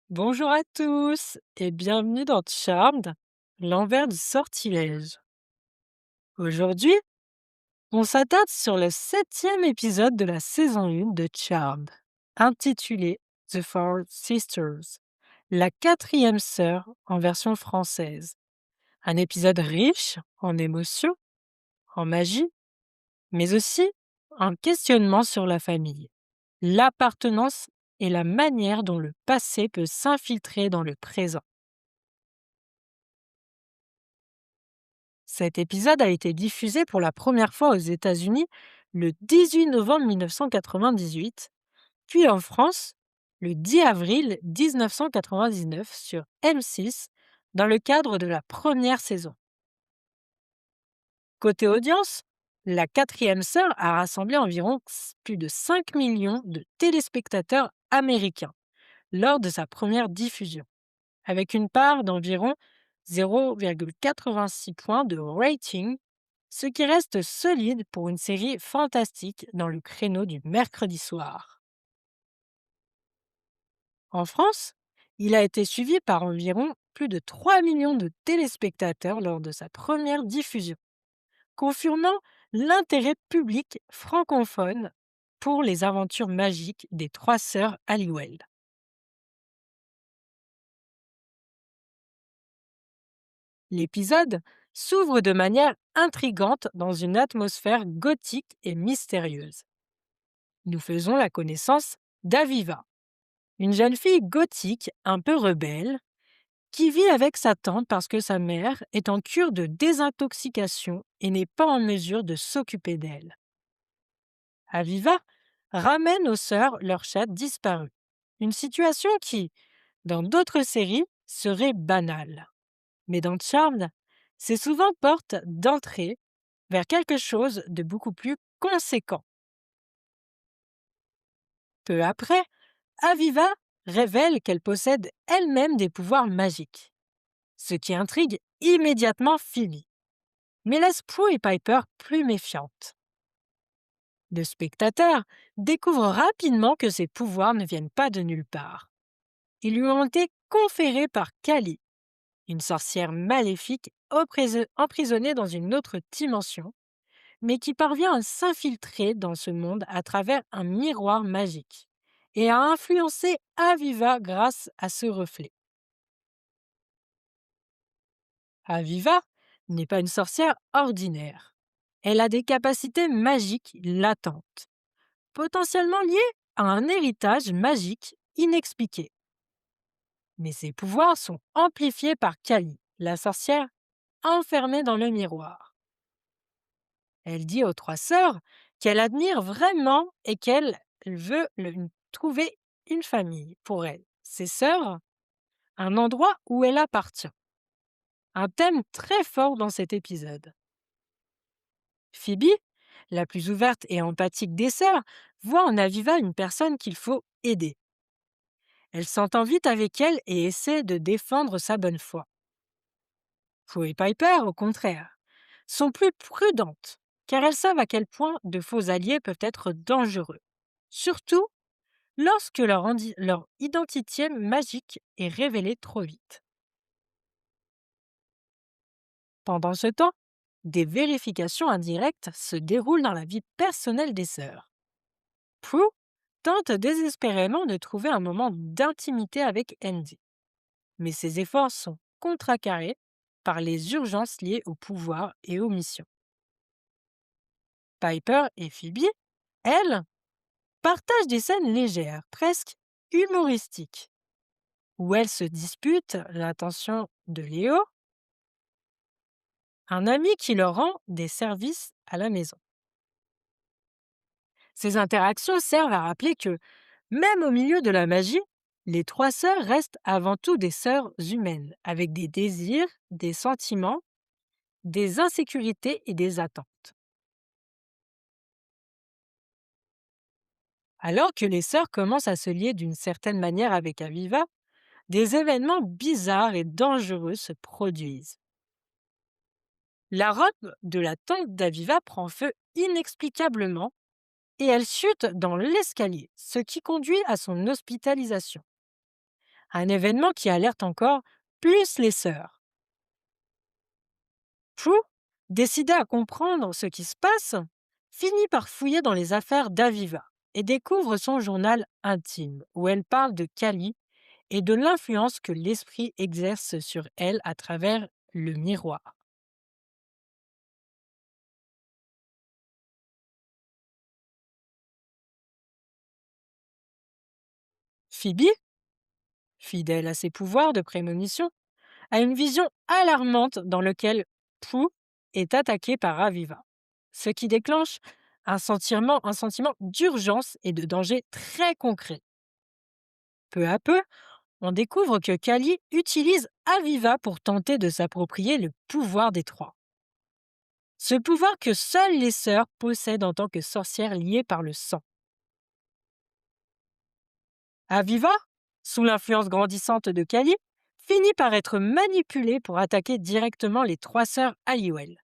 Bonjour à tous et bienvenue dans Charmed, l'envers du sortilège. Aujourd'hui, on s'attarde sur le septième épisode de la saison 1 de Charmed, intitulé The Four Sisters, la quatrième sœur en version française. Un épisode riche en émotions, en magie, mais aussi en questionnement sur la famille, l'appartenance et la manière dont le passé peut s'infiltrer dans le présent. Cet épisode a été diffusé pour la première fois aux États-Unis le 18 novembre 1998, puis en France le 10 avril 1999 sur M6 dans le cadre de la première saison. Côté audience, la quatrième sœur a rassemblé environ plus de 5 millions de téléspectateurs américains lors de sa première diffusion, avec une part d'environ 0,86 points de rating, ce qui reste solide pour une série fantastique dans le créneau du mercredi soir. En France, il a été suivi par environ plus de 3 millions de téléspectateurs lors de sa première diffusion, confirmant l'intérêt public francophone pour les aventures magiques des trois sœurs Halliwell. L'épisode s'ouvre de manière intrigante dans une atmosphère gothique et mystérieuse. Nous faisons la connaissance d'Aviva, une jeune fille gothique un peu rebelle qui vit avec sa tante parce que sa mère est en cure de désintoxication et n'est pas en mesure de s'occuper d'elle. Aviva ramène aux sœurs leur chat disparu, une situation qui, dans d'autres séries, serait banale. Mais dans Charmed, c'est souvent porte d'entrée vers quelque chose de beaucoup plus conséquent. Peu après, Aviva révèle qu'elle possède elle-même des pouvoirs magiques, ce qui intrigue immédiatement Phoebe, mais laisse Prue et Piper plus méfiantes. Le spectateur découvre rapidement que ces pouvoirs ne viennent pas de nulle part. Ils lui ont été conférés par Kali, une sorcière maléfique emprisonnée dans une autre dimension, mais qui parvient à s'infiltrer dans ce monde à travers un miroir magique et à influencer Aviva grâce à ce reflet. Aviva n'est pas une sorcière ordinaire. Elle a des capacités magiques latentes, potentiellement liées à un héritage magique inexpliqué. Mais ses pouvoirs sont amplifiés par Kali, la sorcière enfermée dans le miroir. Elle dit aux trois sœurs qu'elle admire vraiment et qu'elle veut trouver une famille pour elle, ses sœurs, un endroit où elle appartient. Un thème très fort dans cet épisode. Phoebe, la plus ouverte et empathique des sœurs, voit en Aviva une personne qu'il faut aider. Elle s'entend vite avec elle et essaie de défendre sa bonne foi. Flo et Piper, au contraire, sont plus prudentes, car elles savent à quel point de faux alliés peuvent être dangereux, surtout lorsque leur identité magique est révélée trop vite. Pendant ce temps, des vérifications indirectes se déroulent dans la vie personnelle des sœurs. Prue tente désespérément de trouver un moment d'intimité avec Andy, mais ses efforts sont contrecarrés par les urgences liées au pouvoir et aux missions. Piper et Phoebe, elles, partagent des scènes légères, presque humoristiques, où elles se disputent l'attention de Léo, un ami qui leur rend des services à la maison. Ces interactions servent à rappeler que, même au milieu de la magie, les trois sœurs restent avant tout des sœurs humaines, avec des désirs, des sentiments, des insécurités et des attentes. Alors que les sœurs commencent à se lier d'une certaine manière avec Aviva, des événements bizarres et dangereux se produisent. La robe de la tante d'Aviva prend feu inexplicablement et elle chute dans l'escalier, ce qui conduit à son hospitalisation. Un événement qui alerte encore plus les sœurs. Prue, décidée à comprendre ce qui se passe, finit par fouiller dans les affaires d'Aviva et découvre son journal intime où elle parle de Kali et de l'influence que l'esprit exerce sur elle à travers le miroir. Phoebe, fidèle à ses pouvoirs de prémonition, a une vision alarmante dans laquelle Prue est attaquée par Aviva, ce qui déclenche un sentiment d'urgence et de danger très concret. Peu à peu, on découvre que Kali utilise Aviva pour tenter de s'approprier le pouvoir des trois. Ce pouvoir que seules les sœurs possèdent en tant que sorcières liées par le sang. Aviva, sous l'influence grandissante de Kali, finit par être manipulée pour attaquer directement les trois sœurs Halliwell.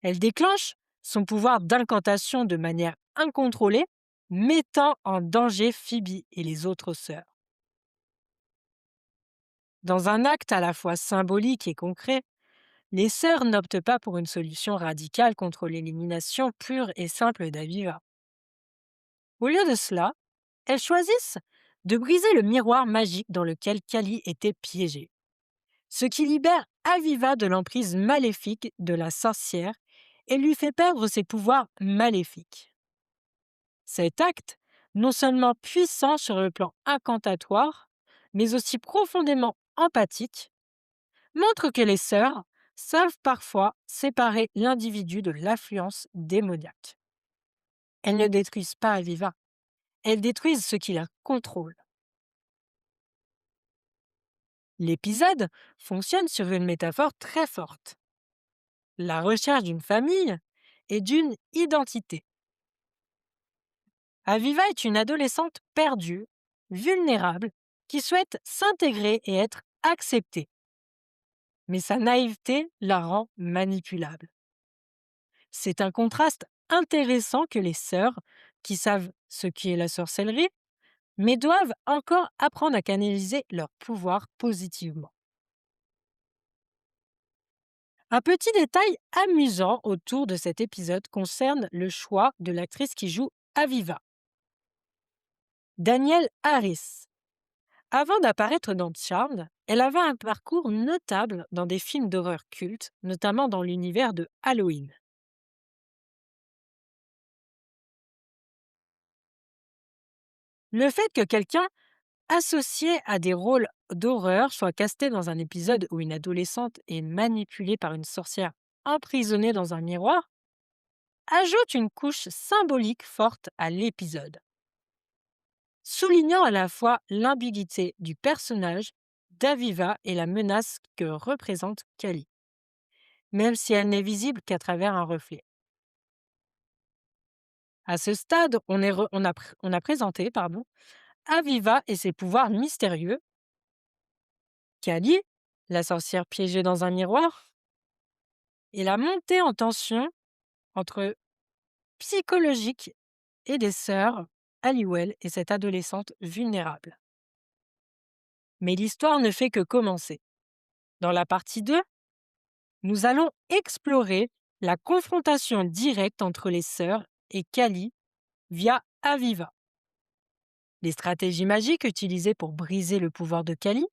Elle déclenche son pouvoir d'incantation de manière incontrôlée, mettant en danger Phoebe et les autres sœurs. Dans un acte à la fois symbolique et concret, les sœurs n'optent pas pour une solution radicale contre l'élimination pure et simple d'Aviva. Au lieu de cela, elles choisissent de briser le miroir magique dans lequel Kali était piégée, ce qui libère Aviva de l'emprise maléfique de la sorcière et lui fait perdre ses pouvoirs maléfiques. Cet acte, non seulement puissant sur le plan incantatoire, mais aussi profondément empathique, montre que les sœurs savent parfois séparer l'individu de l'influence démoniaque. Elles ne détruisent pas Aviva, elles détruisent ce qui la contrôle. L'épisode fonctionne sur une métaphore très forte, la recherche d'une famille et d'une identité. Aviva est une adolescente perdue, vulnérable, qui souhaite s'intégrer et être acceptée. Mais sa naïveté la rend manipulable. C'est un contraste intéressant que les sœurs, qui savent ce qu'est la sorcellerie, mais doivent encore apprendre à canaliser leur pouvoir positivement. Un petit détail amusant autour de cet épisode concerne le choix de l'actrice qui joue Aviva, Danielle Harris. Avant d'apparaître dans Charmed, elle avait un parcours notable dans des films d'horreur cultes, notamment dans l'univers de Halloween. Le fait que quelqu'un associé à des rôles d'horreur soit casté dans un épisode où une adolescente est manipulée par une sorcière emprisonnée dans un miroir ajoute une couche symbolique forte à l'épisode, soulignant à la fois l'ambiguïté du personnage d'Aviva et la menace que représente Kali, même si elle n'est visible qu'à travers un reflet. À ce stade, on a présenté Aviva et ses pouvoirs mystérieux, Kali, la sorcière piégée dans un miroir, et la montée en tension entre psychologique et des sœurs Halliwell et cette adolescente vulnérable. Mais l'histoire ne fait que commencer. Dans la partie 2, nous allons explorer la confrontation directe entre les sœurs et Kali via Aviva, les stratégies magiques utilisées pour briser le pouvoir de Kali,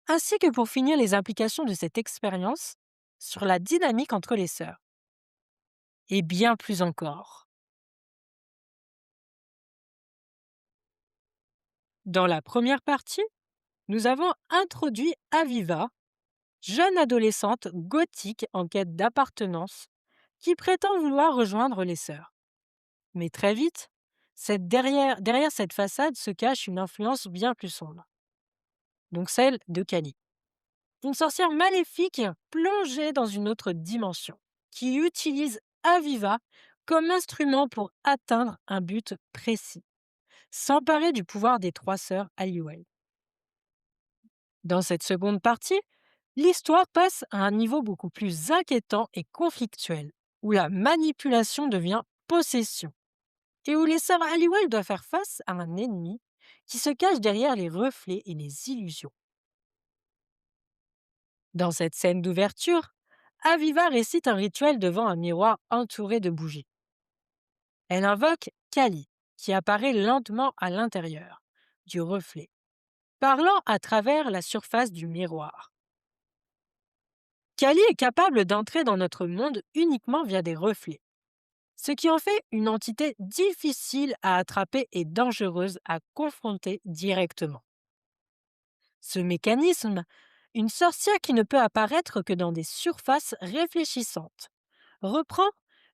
ainsi que pour finir les implications de cette expérience sur la dynamique entre les sœurs, et bien plus encore. Dans la première partie, nous avons introduit Aviva, jeune adolescente gothique en quête d'appartenance, qui prétend vouloir rejoindre les sœurs. Mais très vite, derrière cette façade se cache une influence bien plus sombre, donc celle de Kali. Une sorcière maléfique plongée dans une autre dimension, qui utilise Aviva comme instrument pour atteindre un but précis, s'emparer du pouvoir des trois sœurs Halliwell. Dans cette seconde partie, l'histoire passe à un niveau beaucoup plus inquiétant et conflictuel, où la manipulation devient possession, et où les sœurs Halliwell doivent faire face à un ennemi qui se cache derrière les reflets et les illusions. Dans cette scène d'ouverture, Aviva récite un rituel devant un miroir entouré de bougies. Elle invoque Kali, qui apparaît lentement à l'intérieur du reflet, parlant à travers la surface du miroir. Kali est capable d'entrer dans notre monde uniquement via des reflets, ce qui en fait une entité difficile à attraper et dangereuse à confronter directement. Ce mécanisme, une sorcière qui ne peut apparaître que dans des surfaces réfléchissantes, reprend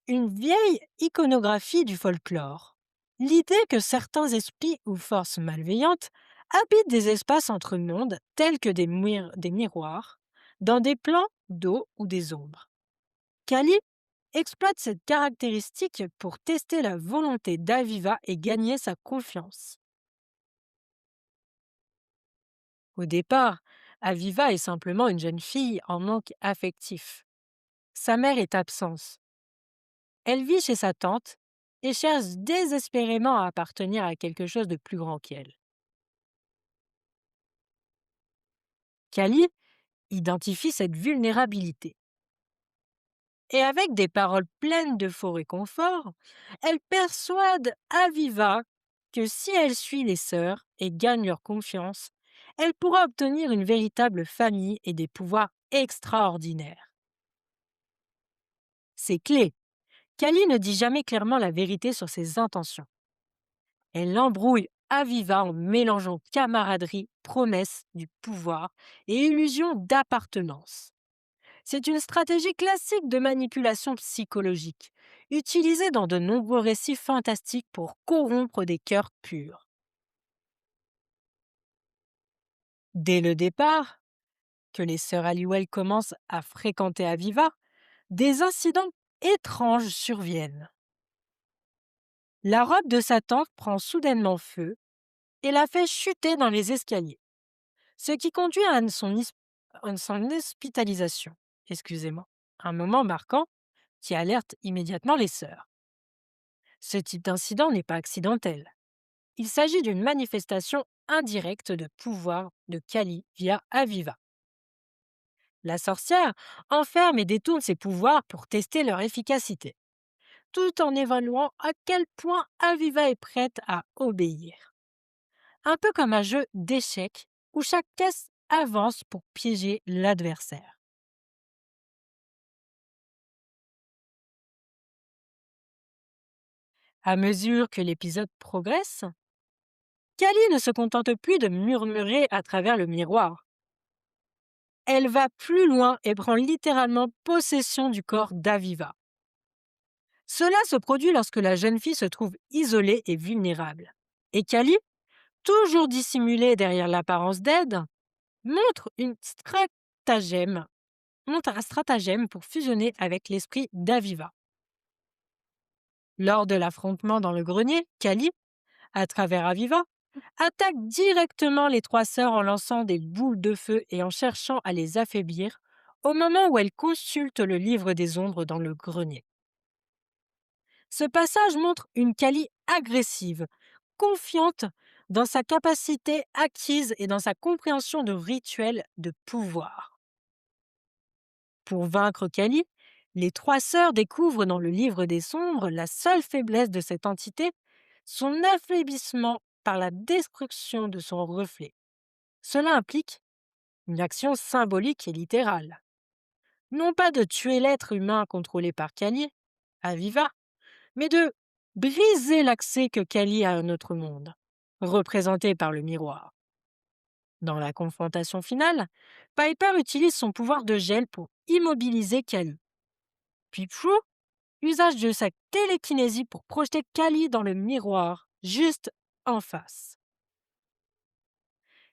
une vieille iconographie du folklore. L'idée que certains esprits ou forces malveillantes habitent des espaces entre mondes tels que des miroirs, dans des plans d'eau ou des ombres. Kali exploite cette caractéristique pour tester la volonté d'Aviva et gagner sa confiance. Au départ, Aviva est simplement une jeune fille en manque affectif. Sa mère est absente. Elle vit chez sa tante et cherche désespérément à appartenir à quelque chose de plus grand qu'elle. Kali identifie cette vulnérabilité et avec des paroles pleines de faux réconfort, elle persuade Aviva que si elle suit les sœurs et gagne leur confiance, elle pourra obtenir une véritable famille et des pouvoirs extraordinaires. C'est clé. Kali ne dit jamais clairement la vérité sur ses intentions. Elle embrouille Aviva en mélangeant camaraderie, promesse du pouvoir et illusion d'appartenance. C'est une stratégie classique de manipulation psychologique, utilisée dans de nombreux récits fantastiques pour corrompre des cœurs purs. Dès le départ, que les sœurs Halliwell commencent à fréquenter Aviva, des incidents étranges surviennent. La robe de sa tante prend soudainement feu et la fait chuter dans les escaliers, ce qui conduit à son hospitalisation. Excusez-moi. Un moment marquant qui alerte immédiatement les sœurs. Ce type d'incident n'est pas accidentel. Il s'agit d'une manifestation indirecte de pouvoir de Kali via Aviva. La sorcière enferme et détourne ses pouvoirs pour tester leur efficacité, tout en évaluant à quel point Aviva est prête à obéir. Un peu comme un jeu d'échecs où chaque pièce avance pour piéger l'adversaire. À mesure que l'épisode progresse, Kali ne se contente plus de murmurer à travers le miroir. Elle va plus loin et prend littéralement possession du corps d'Aviva. Cela se produit lorsque la jeune fille se trouve isolée et vulnérable. Et Kali, toujours dissimulée derrière l'apparence d'aide, montre, montre un stratagème pour fusionner avec l'esprit d'Aviva. Lors de l'affrontement dans le grenier, Kali, à travers Aviva, attaque directement les trois sœurs en lançant des boules de feu et en cherchant à les affaiblir au moment où elle consulte le livre des ombres dans le grenier. Ce passage montre une Kali agressive, confiante dans sa capacité acquise et dans sa compréhension de rituels de pouvoir. Pour vaincre Kali, les trois sœurs découvrent dans le livre des sombres la seule faiblesse de cette entité, son affaiblissement par la destruction de son reflet. Cela implique une action symbolique et littérale. Non pas de tuer l'être humain contrôlé par Kali, Aviva, mais de briser l'accès que Kali a à notre monde, représenté par le miroir. Dans la confrontation finale, Piper utilise son pouvoir de gel pour immobiliser Kali. Puis Prue, usage de sa télékinésie pour projeter Kali dans le miroir, juste en face.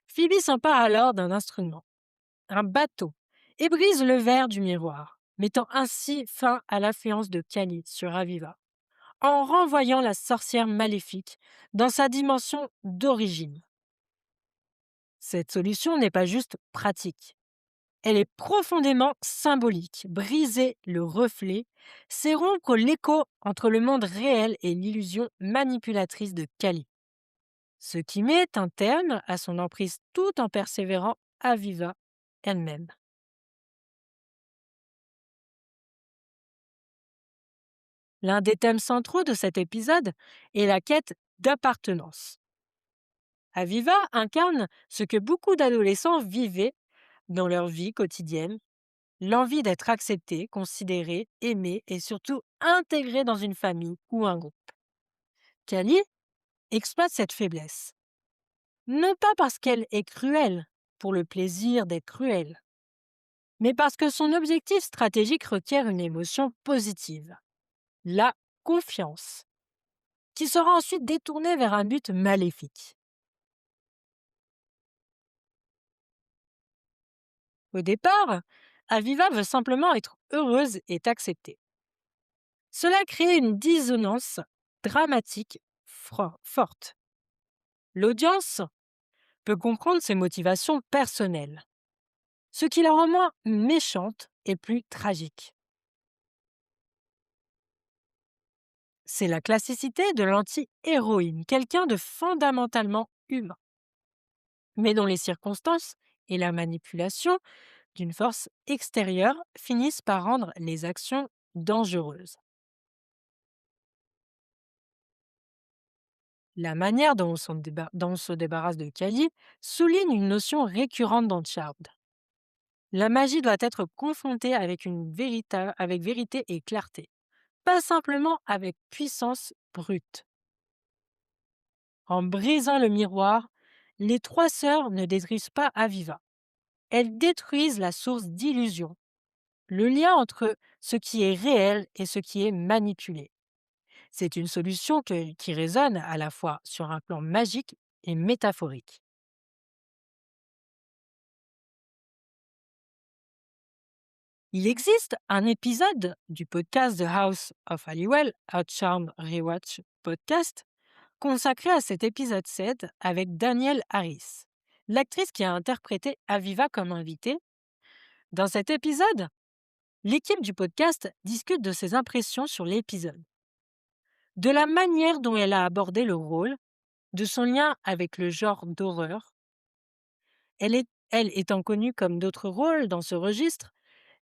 Phoebe s'empare alors d'un instrument, un bateau, et brise le verre du miroir, mettant ainsi fin à l'influence de Kali sur Aviva. en renvoyant la sorcière maléfique dans sa dimension d'origine. Cette solution n'est pas juste pratique, elle est profondément symbolique. Briser le reflet, c'est rompre l'écho entre le monde réel et l'illusion manipulatrice de Kali, ce qui met un terme à son emprise tout en persévérant Aviva elle-même. L'un des thèmes centraux de cet épisode est la quête d'appartenance. Aviva incarne ce que beaucoup d'adolescents vivaient dans leur vie quotidienne, l'envie d'être accepté, considéré, aimé et surtout intégré dans une famille ou un groupe. Kali exploite cette faiblesse, non pas parce qu'elle est cruelle, pour le plaisir d'être cruelle, mais parce que son objectif stratégique requiert une émotion positive, la confiance, qui sera ensuite détournée vers un but maléfique. Au départ, Aviva veut simplement être heureuse et acceptée. Cela crée une dissonance dramatique forte. L'audience peut comprendre ses motivations personnelles, ce qui la rend moins méchante et plus tragique. C'est la classicité de l'anti-héroïne, quelqu'un de fondamentalement humain, mais dont les circonstances et la manipulation d'une force extérieure finissent par rendre les actions dangereuses. La manière dont on se débarrasse de Kali souligne une notion récurrente dans Charmed. La magie doit être confrontée avec avec vérité et clarté, pas simplement avec puissance brute. En brisant le miroir, les trois sœurs ne détruisent pas Aviva. Elles détruisent la source d'illusion, le lien entre ce qui est réel et ce qui est manipulé. C'est une solution qui résonne à la fois sur un plan magique et métaphorique. Il existe un épisode du podcast The House of Halliwell, A Charmed Rewatch podcast, consacré à cet épisode 7 avec Danielle Harris, l'actrice qui a interprété Aviva comme invitée. Dans cet épisode, l'équipe du podcast discute de ses impressions sur l'épisode, de la manière dont elle a abordé le rôle, de son lien avec le genre d'horreur. Elle étant connue comme d'autres rôles dans ce registre,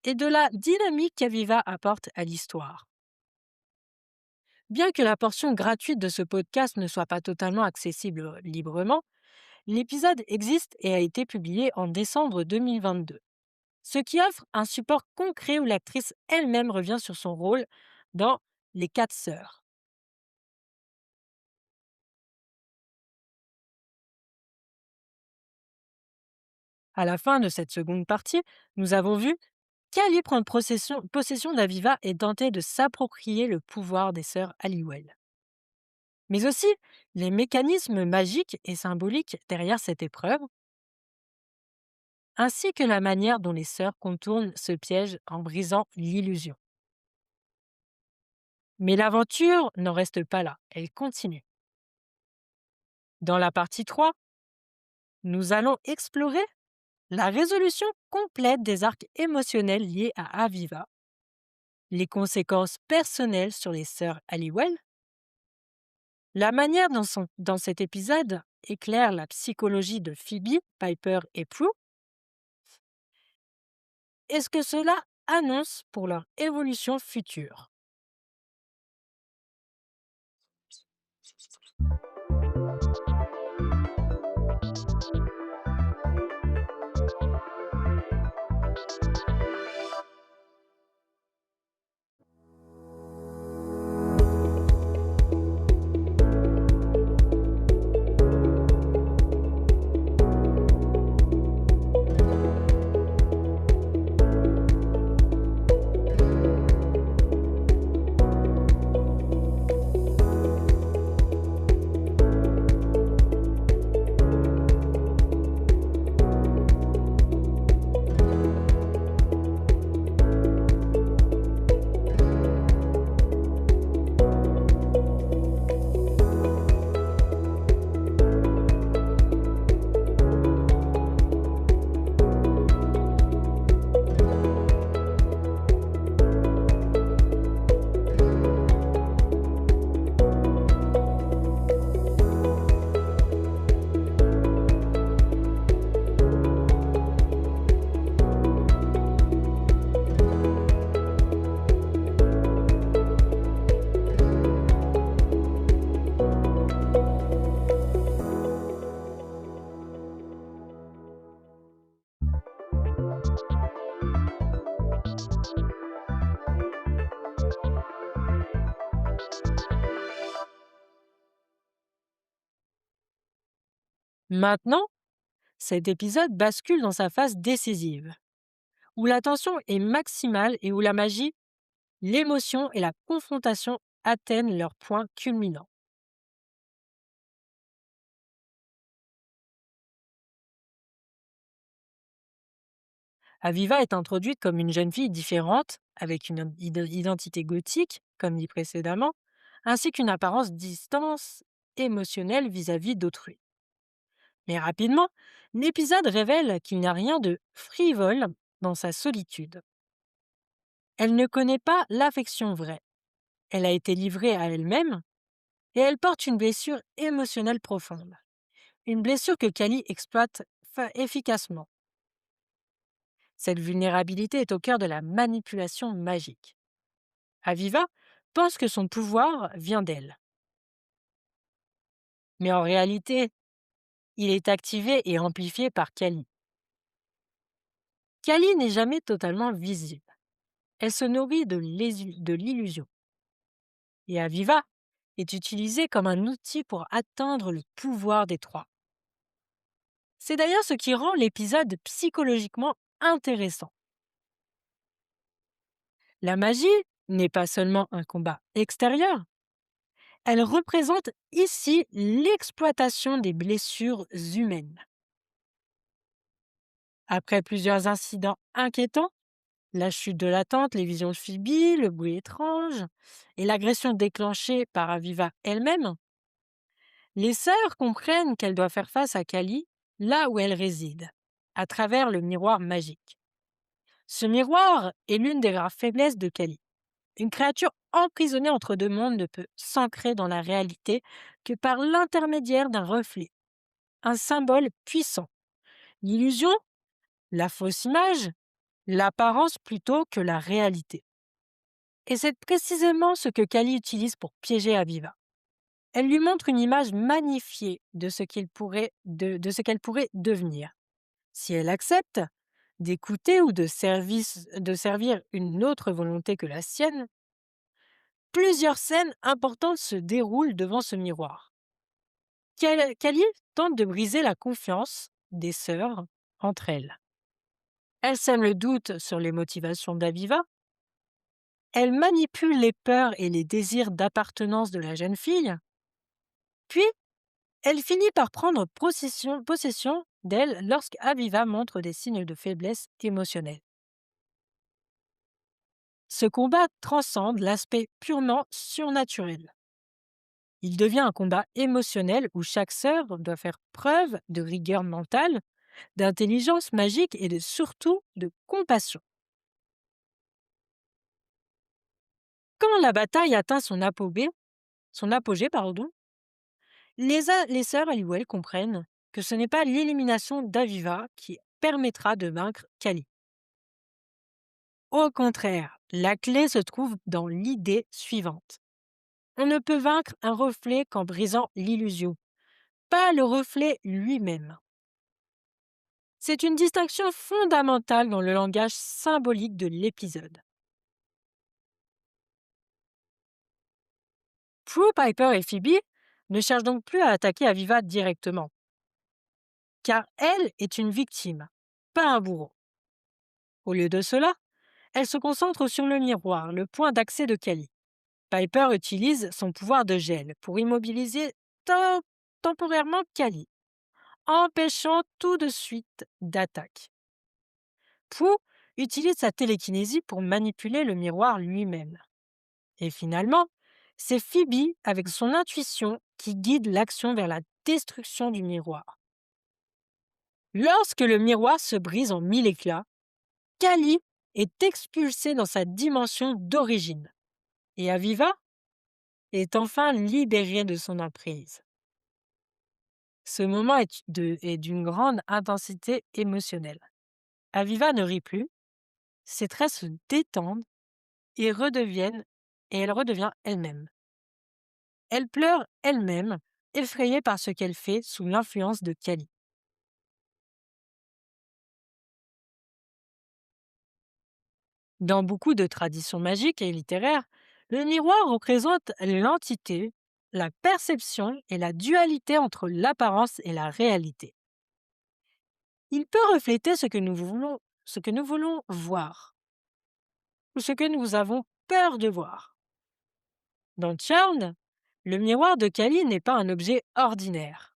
et de la dynamique qu'Aviva apporte à l'histoire. Bien que la portion gratuite de ce podcast ne soit pas totalement accessible librement, l'épisode existe et a été publié en décembre 2022, ce qui offre un support concret où l'actrice elle-même revient sur son rôle dans Les Quatre Sœurs. À la fin de cette seconde partie, nous avons vu qu'Ali prend possession d'Aviva et tenter de s'approprier le pouvoir des sœurs Halliwell. Mais aussi les mécanismes magiques et symboliques derrière cette épreuve, ainsi que la manière dont les sœurs contournent ce piège en brisant l'illusion. Mais l'aventure n'en reste pas là, elle continue. Dans la partie 3, nous allons explorer la résolution complète des arcs émotionnels liés à Aviva, les conséquences personnelles sur les sœurs Halliwell, la manière dans cet épisode éclaire la psychologie de Phoebe, Piper et Prue, et ce que cela annonce pour leur évolution future. Maintenant, cet épisode bascule dans sa phase décisive, où la tension est maximale et où la magie, l'émotion et la confrontation atteignent leur point culminant. Aviva est introduite comme une jeune fille différente, avec une identité gothique, comme dit précédemment, ainsi qu'une apparence distance émotionnelle vis-à-vis d'autrui. Mais rapidement, l'épisode révèle qu'il n'y a rien de frivole dans sa solitude. Elle ne connaît pas l'affection vraie. Elle a été livrée à elle-même et elle porte une blessure émotionnelle profonde. Une blessure que Kali exploite efficacement. Cette vulnérabilité est au cœur de la manipulation magique. Aviva pense que son pouvoir vient d'elle. Mais en réalité, il est activé et amplifié par Kali. Kali n'est jamais totalement visible. Elle se nourrit de l'illusion. Et Aviva est utilisée comme un outil pour atteindre le pouvoir des trois. C'est d'ailleurs ce qui rend l'épisode psychologiquement intéressant. La magie n'est pas seulement un combat extérieur, elle représente ici l'exploitation des blessures humaines. Après plusieurs incidents inquiétants, la chute de la tante, les visions de Phoebe, le bruit étrange et l'agression déclenchée par Aviva elle-même, les sœurs comprennent qu'elles doivent faire face à Kali là où elle réside, à travers le miroir magique. Ce miroir est l'une des rares faiblesses de Kali. Une créature emprisonnée entre deux mondes ne peut s'ancrer dans la réalité que par l'intermédiaire d'un reflet, un symbole puissant. L'illusion, la fausse image, l'apparence plutôt que la réalité. Et c'est précisément ce que Kali utilise pour piéger Aviva. Elle lui montre une image magnifiée de ce qu'elle pourrait devenir. Si elle accepte d'écouter ou de servir une autre volonté que la sienne, plusieurs scènes importantes se déroulent devant ce miroir. Kali tente de briser la confiance des sœurs entre elles. Elle sème le doute sur les motivations d'Aviva. Elle manipule les peurs et les désirs d'appartenance de la jeune fille. Puis, elle finit par prendre possession d'elle lorsqu'Aviva montre des signes de faiblesse émotionnelle. Ce combat transcende l'aspect purement surnaturel. Il devient un combat émotionnel où chaque sœur doit faire preuve de rigueur mentale, d'intelligence magique et surtout de compassion. Quand la bataille atteint son apogée, les sœurs Halliwell comprennent que ce n'est pas l'élimination d'Aviva qui permettra de vaincre Kali. Au contraire, la clé se trouve dans l'idée suivante. On ne peut vaincre un reflet qu'en brisant l'illusion, pas le reflet lui-même. C'est une distinction fondamentale dans le langage symbolique de l'épisode. Prue, Piper et Phoebe ne cherchent donc plus à attaquer Aviva directement, car elle est une victime, pas un bourreau. Au lieu de cela, elles se concentrent sur le miroir, le point d'accès de Kali. Piper utilise son pouvoir de gel pour immobiliser tem- temporairement Kali, empêchant tout de suite d'attaque. Prue utilise sa télékinésie pour manipuler le miroir lui-même. Et finalement, c'est Phoebe, avec son intuition, qui guide l'action vers la destruction du miroir. Lorsque le miroir se brise en mille éclats, Kali est expulsée dans sa dimension d'origine. Et Aviva est enfin libérée de son emprise. Ce moment est d'une grande intensité émotionnelle. Aviva ne rit plus, ses traits se détendent et elle redevient elle-même. Elle pleure elle-même, effrayée par ce qu'elle fait sous l'influence de Kali. Dans beaucoup de traditions magiques et littéraires, le miroir représente l'entité, la perception et la dualité entre l'apparence et la réalité. Il peut refléter ce que nous voulons voir ou ce que nous avons peur de voir. Dans Charmed, le miroir de Kali n'est pas un objet ordinaire.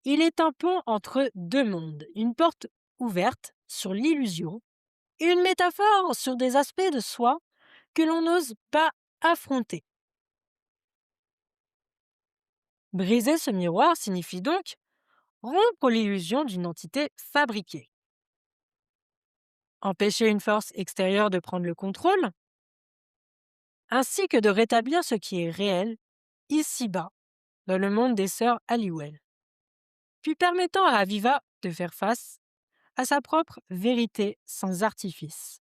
Il est un pont entre deux mondes, une porte ouverte sur l'illusion et une métaphore sur des aspects de soi que l'on n'ose pas affronter. Briser ce miroir signifie donc rompre l'illusion d'une entité fabriquée, empêcher une force extérieure de prendre le contrôle, ainsi que de rétablir ce qui est réel, ici-bas, dans le monde des sœurs Halliwell, puis permettant à Aviva de faire face à sa propre vérité sans artifice.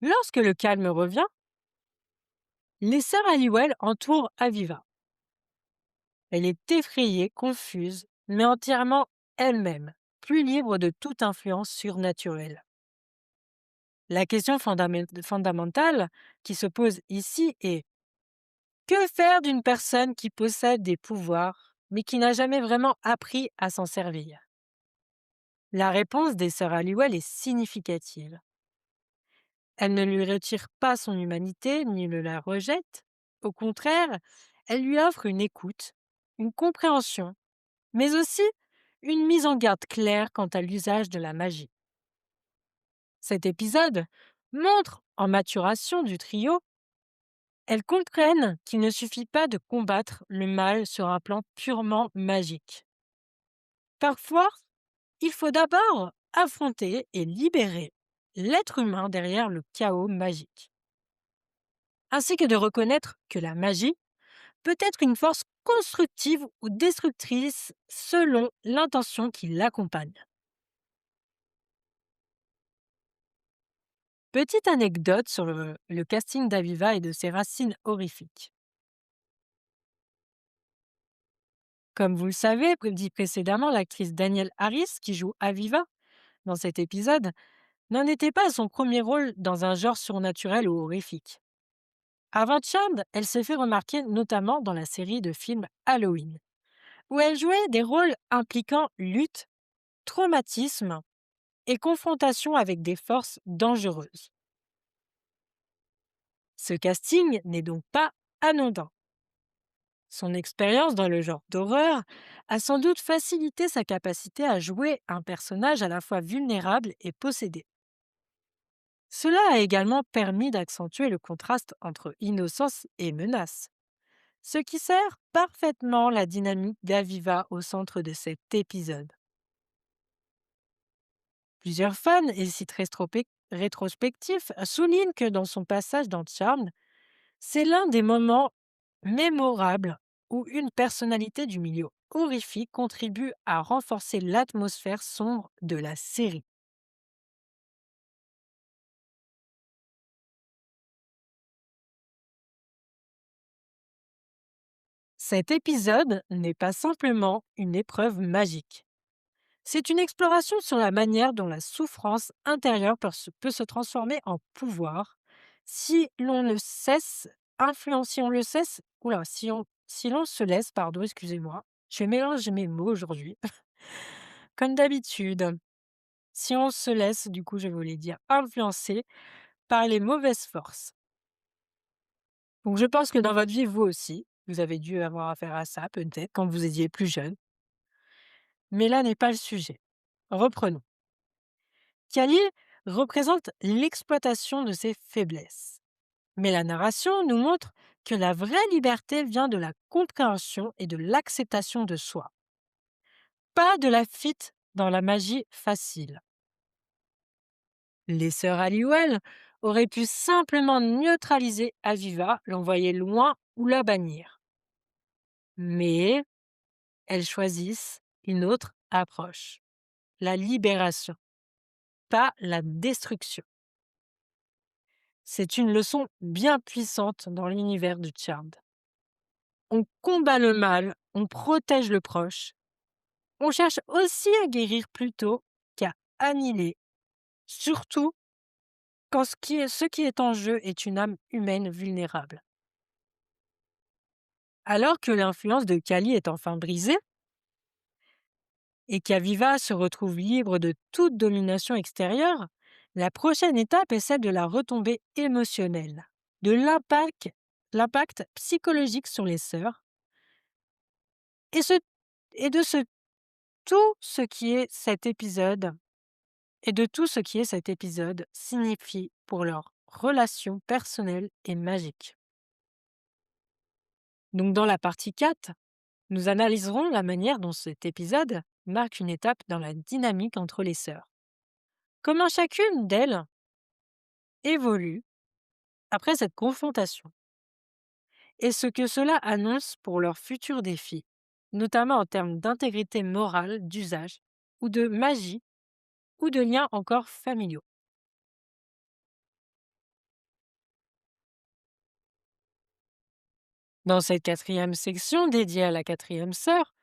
Lorsque le calme revient, les sœurs Halliwell entourent Aviva. Elle est effrayée, confuse, mais entièrement elle-même, plus libre de toute influence surnaturelle. La question fondamentale qui se pose ici est: que faire d'une personne qui possède des pouvoirs, mais qui n'a jamais vraiment appris à s'en servir? La réponse des sœurs Halliwell est significative. Elle ne lui retire pas son humanité ni ne la rejette. Au contraire, elle lui offre une écoute, une compréhension, mais aussi une mise en garde claire quant à l'usage de la magie. Cet épisode montre, en maturation du trio, elles comprennent qu'il ne suffit pas de combattre le mal sur un plan purement magique. Parfois, il faut d'abord affronter et libérer l'être humain derrière le chaos magique, ainsi que de reconnaître que la magie peut être une force constructive ou destructrice selon l'intention qui l'accompagne. Petite anecdote sur le casting d'Aviva et de ses racines horrifiques. Comme vous le savez, dit précédemment, l'actrice Danielle Harris, qui joue Aviva dans cet épisode, n'en était pas à son premier rôle dans un genre surnaturel ou horrifique. Avant Charmed, elle s'est fait remarquer notamment dans la série de films Halloween, où elle jouait des rôles impliquant lutte, traumatisme et confrontation avec des forces dangereuses. Ce casting n'est donc pas anodin. Son expérience dans le genre d'horreur a sans doute facilité sa capacité à jouer un personnage à la fois vulnérable et possédé. Cela a également permis d'accentuer le contraste entre innocence et menace, ce qui sert parfaitement la dynamique d'Aviva au centre de cet épisode. Plusieurs fans et sites rétrospectifs soulignent que dans son passage dans Charmed, c'est l'un des moments mémorables où une personnalité du milieu horrifique contribue à renforcer l'atmosphère sombre de la série. Cet épisode n'est pas simplement une épreuve magique. C'est une exploration sur la manière dont la souffrance intérieure peut se transformer en pouvoir si l'on ne cesse si on le cesse, oula, si l'on se laisse, pardon, excusez-moi, je mélange mes mots aujourd'hui, comme d'habitude. Si on se laisse, du coup, je voulais dire influencer par les mauvaises forces. Donc, je pense que dans votre vie, vous aussi, vous avez dû avoir affaire à ça, peut-être, quand vous étiez plus jeune. Mais là n'est pas le sujet. Reprenons. Kali représente l'exploitation de ses faiblesses. Mais la narration nous montre que la vraie liberté vient de la compréhension et de l'acceptation de soi, pas de la fuite dans la magie facile. Les sœurs Halliwell auraient pu simplement neutraliser Aviva, l'envoyer loin ou la bannir. Mais elles choisissent une autre approche, la libération, pas la destruction. C'est une leçon bien puissante dans l'univers du Charmed. On combat le mal, on protège le proche. On cherche aussi à guérir plutôt qu'à annihiler, surtout quand ce qui est en jeu est une âme humaine vulnérable. Alors que l'influence de Kali est enfin brisée et qu'Aviva se retrouve libre de toute domination extérieure, la prochaine étape est celle de la retombée émotionnelle, de l'impact psychologique sur les sœurs et, ce, et de ce tout ce qui est cet épisode et de tout ce qui est cet épisode signifie pour leur relation personnelle et magique. Donc dans la partie 4, nous analyserons la manière dont cet épisode marque une étape dans la dynamique entre les sœurs. Comment chacune d'elles évolue après cette confrontation et ce que cela annonce pour leurs futurs défis, notamment en termes d'intégrité morale, d'usage ou de magie ou de liens encore familiaux. Dans cette quatrième section dédiée à la quatrième sœur,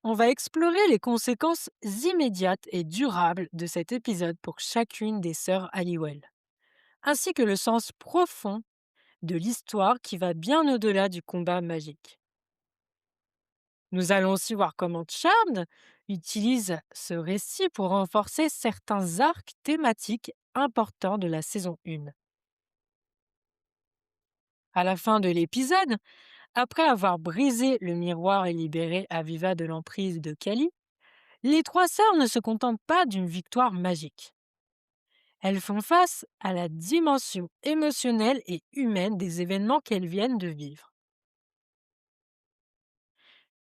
on va explorer les conséquences immédiates et durables de cet épisode pour chacune des sœurs Halliwell, ainsi que le sens profond de l'histoire qui va bien au-delà du combat magique. Nous allons aussi voir comment Charmed utilise ce récit pour renforcer certains arcs thématiques importants de la saison 1. À la fin de l'épisode, après avoir brisé le miroir et libéré Aviva de l'emprise de Kali, les trois sœurs ne se contentent pas d'une victoire magique. Elles font face à la dimension émotionnelle et humaine des événements qu'elles viennent de vivre.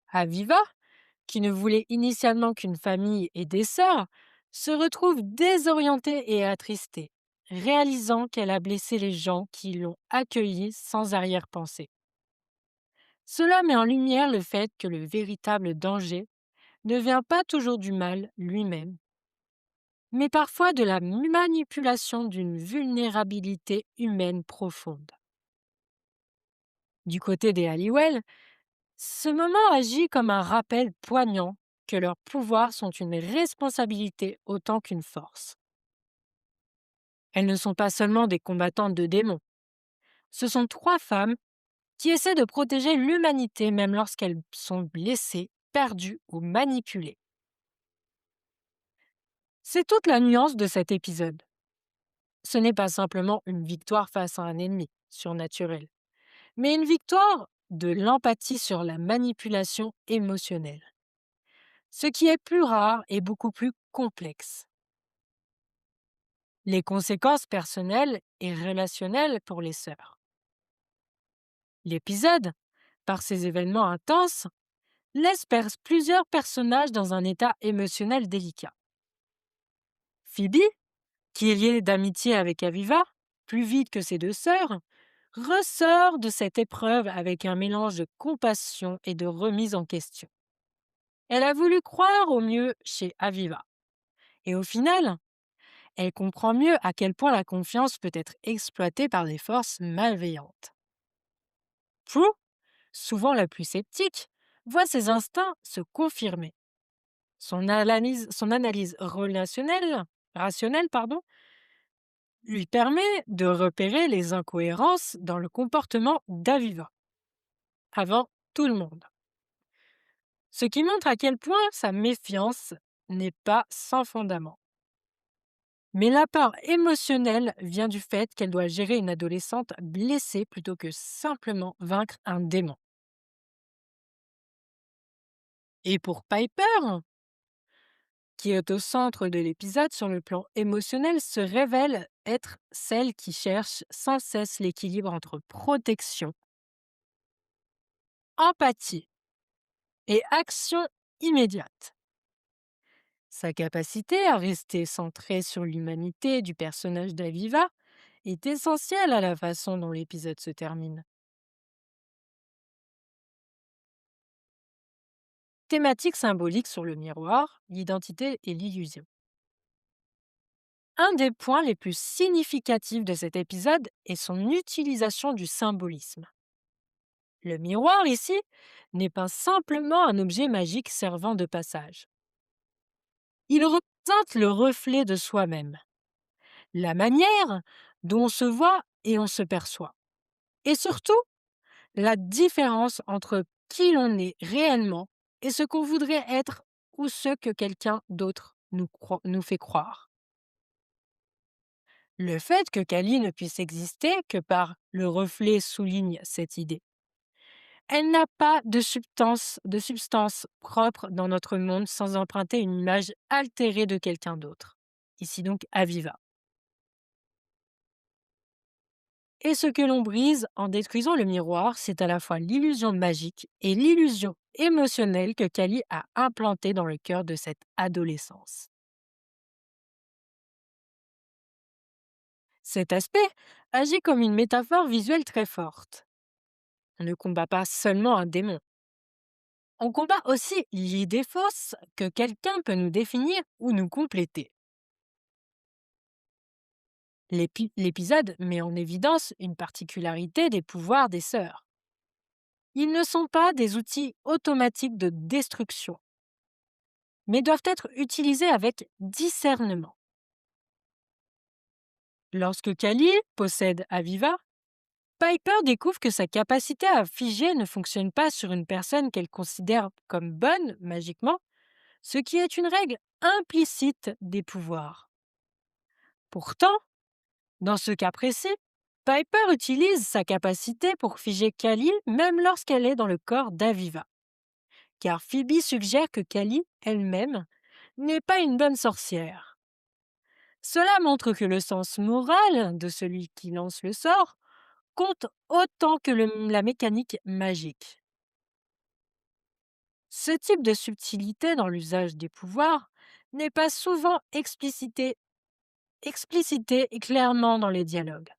Aviva, qui ne voulait initialement qu'une famille et des sœurs, se retrouve désorientée et attristée, réalisant qu'elle a blessé les gens qui l'ont accueillie sans arrière-pensée. Cela met en lumière le fait que le véritable danger ne vient pas toujours du mal lui-même, mais parfois de la manipulation d'une vulnérabilité humaine profonde. Du côté des Halliwell, ce moment agit comme un rappel poignant que leurs pouvoirs sont une responsabilité autant qu'une force. Elles ne sont pas seulement des combattantes de démons, ce sont trois femmes qui essaient de protéger l'humanité même lorsqu'elles sont blessées, perdues ou manipulées. C'est toute la nuance de cet épisode. Ce n'est pas simplement une victoire face à un ennemi surnaturel, mais une victoire de l'empathie sur la manipulation émotionnelle, ce qui est plus rare et beaucoup plus complexe. Les conséquences personnelles et relationnelles pour les sœurs. L'épisode, par ces événements intenses, laisse plusieurs personnages dans un état émotionnel délicat. Phoebe, qui est liée d'amitié avec Aviva, plus vite que ses deux sœurs, ressort de cette épreuve avec un mélange de compassion et de remise en question. Elle a voulu croire au mieux chez Aviva. Et au final, elle comprend mieux à quel point la confiance peut être exploitée par des forces malveillantes. Prue, souvent la plus sceptique, voit ses instincts se confirmer. Son analyse rationnelle, lui permet de repérer les incohérences dans le comportement d'Aviva, avant tout le monde. Ce qui montre à quel point sa méfiance n'est pas sans fondament. Mais la part émotionnelle vient du fait qu'elle doit gérer une adolescente blessée plutôt que simplement vaincre un démon. Et pour Piper, qui est au centre de l'épisode sur le plan émotionnel, se révèle être celle qui cherche sans cesse l'équilibre entre protection, empathie et action immédiate. Sa capacité à rester centrée sur l'humanité du personnage d'Aviva est essentielle à la façon dont l'épisode se termine. Thématique symbolique sur le miroir, l'identité et l'illusion. Un des points les plus significatifs de cet épisode est son utilisation du symbolisme. Le miroir, ici, n'est pas simplement un objet magique servant de passage. Il représente le reflet de soi-même, la manière dont on se voit et on se perçoit. Et surtout, la différence entre qui l'on est réellement et ce qu'on voudrait être ou ce que quelqu'un d'autre nous fait croire. Le fait que Kali ne puisse exister que par le reflet souligne cette idée. Elle n'a pas de substance propre dans notre monde sans emprunter une image altérée de quelqu'un d'autre. Ici donc Aviva. Et ce que l'on brise en détruisant le miroir, c'est à la fois l'illusion magique et l'illusion émotionnelle que Kali a implantée dans le cœur de cette adolescence. Cet aspect agit comme une métaphore visuelle très forte. On ne combat pas seulement un démon. On combat aussi l'idée fausse que quelqu'un peut nous définir ou nous compléter. L'épisode met en évidence une particularité des pouvoirs des sœurs. Ils ne sont pas des outils automatiques de destruction, mais doivent être utilisés avec discernement. Lorsque Kali possède Aviva, Piper découvre que sa capacité à figer ne fonctionne pas sur une personne qu'elle considère comme bonne magiquement, ce qui est une règle implicite des pouvoirs. Pourtant, dans ce cas précis, Piper utilise sa capacité pour figer Kali même lorsqu'elle est dans le corps d'Aviva, car Phoebe suggère que Kali, elle-même, n'est pas une bonne sorcière. Cela montre que le sens moral de celui qui lance le sort compte autant que la mécanique magique. Ce type de subtilité dans l'usage des pouvoirs n'est pas souvent explicité clairement dans les dialogues.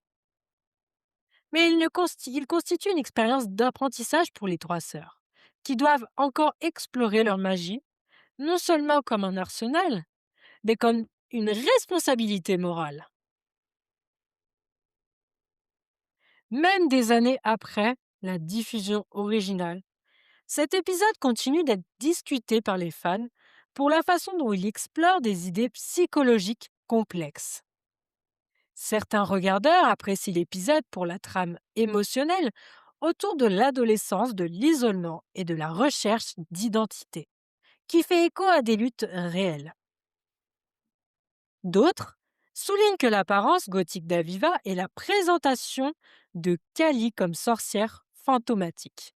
Mais il constitue une expérience d'apprentissage pour les trois sœurs, qui doivent encore explorer leur magie, non seulement comme un arsenal, mais comme une responsabilité morale. Même des années après la diffusion originale, cet épisode continue d'être discuté par les fans pour la façon dont il explore des idées psychologiques complexes. Certains regardeurs apprécient l'épisode pour la trame émotionnelle autour de l'adolescence, de l'isolement et de la recherche d'identité, qui fait écho à des luttes réelles. D'autres soulignent que l'apparence gothique d'Aviva est la présentation de Kali comme sorcière fantomatique,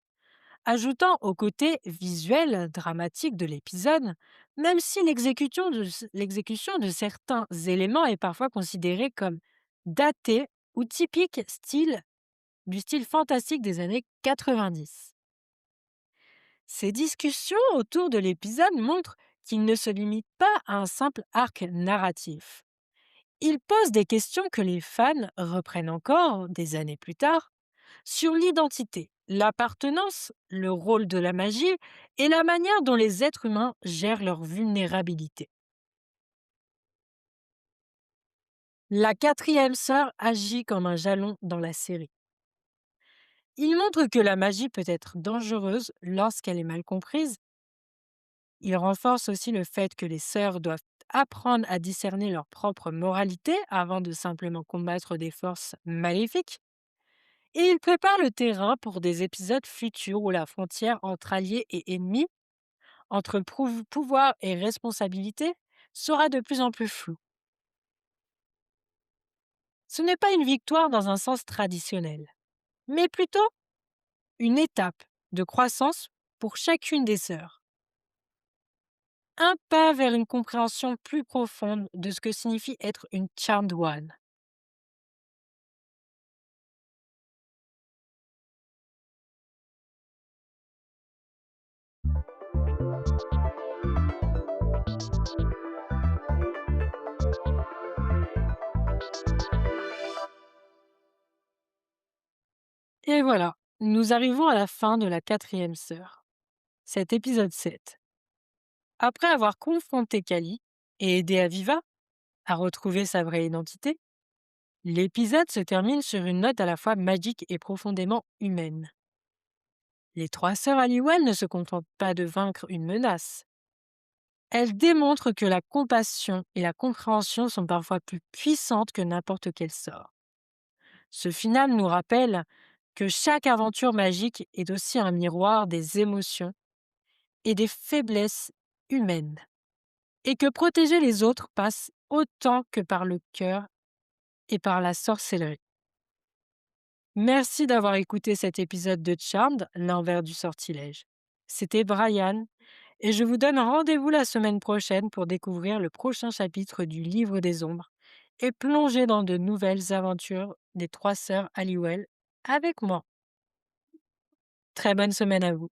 ajoutant au côté visuel dramatique de l'épisode, même si l'exécution de certains éléments est parfois considérée comme datée ou typique du style fantastique des années 90. Ces discussions autour de l'épisode montrent qu'il ne se limite pas à un simple arc narratif. Il pose des questions que les fans reprennent encore, des années plus tard, sur l'identité, l'appartenance, le rôle de la magie et la manière dont les êtres humains gèrent leur vulnérabilité. La quatrième sœur agit comme un jalon dans la série. Il montre que la magie peut être dangereuse lorsqu'elle est mal comprise. Il renforce aussi le fait que les sœurs doivent apprendre à discerner leur propre moralité avant de simplement combattre des forces maléfiques. Et il prépare le terrain pour des épisodes futurs où la frontière entre alliés et ennemis, entre pouvoir et responsabilité, sera de plus en plus floue. Ce n'est pas une victoire dans un sens traditionnel, mais plutôt une étape de croissance pour chacune des sœurs. Un pas vers une compréhension plus profonde de ce que signifie être une Charmed One. Et voilà, nous arrivons à la fin de la quatrième sœur, cet épisode 7. Après avoir confronté Kali et aidé Aviva à retrouver sa vraie identité, l'épisode se termine sur une note à la fois magique et profondément humaine. Les trois sœurs Halliwell ne se contentent pas de vaincre une menace. Elles démontrent que la compassion et la compréhension sont parfois plus puissantes que n'importe quel sort. Ce final nous rappelle que chaque aventure magique est aussi un miroir des émotions et des faiblesses humaines, et que protéger les autres passe autant que par le cœur et par la sorcellerie. Merci d'avoir écouté cet épisode de Charmed, l'envers du sortilège. C'était Brian, et je vous donne rendez-vous la semaine prochaine pour découvrir le prochain chapitre du Livre des Ombres et plonger dans de nouvelles aventures des trois sœurs Halliwell avec moi. Très bonne semaine à vous.